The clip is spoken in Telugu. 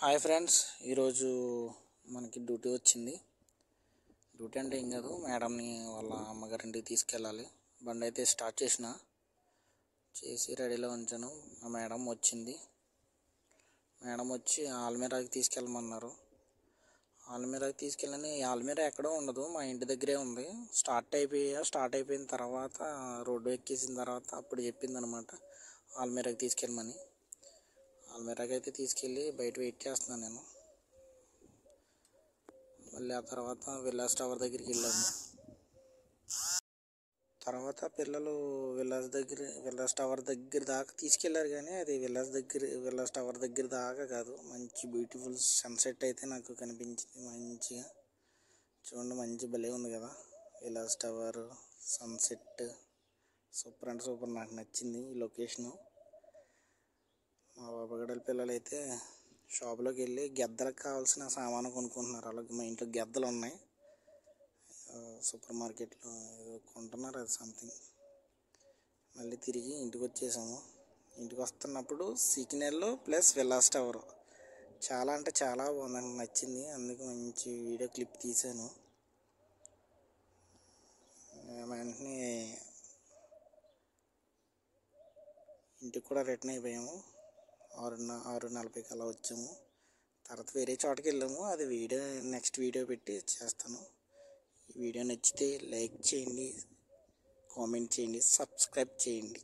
హాయ్ ఫ్రెండ్స్, ఈరోజు మనకి డ్యూటీ వచ్చింది. డ్యూటీ అంటే ఏం కాదు, మేడంని వాళ్ళ అమ్మగారింటికి తీసుకెళ్ళాలి. బండి అయితే స్టార్ట్ చేసి రెడీలో ఉంచాను. ఆ మేడం వచ్చింది. మేడం వచ్చి ఆల్మీరాకి తీసుకెళ్ళమన్నారు. ఆల్మీరాకి తీసుకెళ్ళని, ఆల్మీరా ఎక్కడో ఉండదు, మా ఇంటి దగ్గరే ఉంది. స్టార్ట్ అయిపోయిన తర్వాత రోడ్డు ఎక్కేసిన తర్వాత అప్పుడు చెప్పింది అనమాట ఆల్మీరాకి తీసుకెళ్ళమని. ఆల్మీరాకి అయితే తీసుకెళ్ళి బయట వెయిట్ చేస్తున్నాను నేను. మళ్ళీ ఆ తర్వాత విల్లాస్ టవర్ దగ్గరికి వెళ్ళాము. తర్వాత పిల్లలు విల్లాస్ టవర్ దగ్గర దాకా తీసుకెళ్లారు, కానీ అది విల్లాస్ టవర్ దగ్గర దాకా కాదు. మంచి బ్యూటిఫుల్ సన్సెట్ అయితే నాకు కనిపించింది. మంచిగా చూడండి, మంచి భలే ఉంది కదా విల్లాస్ టవర్ సన్సెట్. సూపర్ అంటే సూపర్, నాకు నచ్చింది ఈ లొకేషను. మా బాబగడల పిల్లలు అయితే షాపులోకి వెళ్ళి గెద్దలకు కావాల్సిన సామాను కొనుక్కుంటున్నారు. అలాగే మా ఇంట్లో గెద్దలు ఉన్నాయి. సూపర్ మార్కెట్లో ఏదో కొంటున్నారు, అది సంథింగ్. మళ్ళీ తిరిగి ఇంటికి వచ్చేసాము. ఇంటికి వస్తున్నప్పుడు సిగ్నల్ ప్లస్ విల్లాస్ టవర్ చాలా అంటే చాలా బాగుంది, నాకు నచ్చింది. అందుకు మంచి వీడియో క్లిప్ తీశాను. వెంటనే ఇంటికి కూడా రిటర్న్ అయిపోయాము. 6:40కి అలా వచ్చాము. తర్వాత వేరే చోటకి వెళ్ళాము. అది నెక్స్ట్ వీడియో పెట్టి చేస్తాను. ఈ వీడియో నచ్చితే లైక్ చేయండి, కామెంట్ చేయండి, సబ్స్క్రైబ్ చేయండి.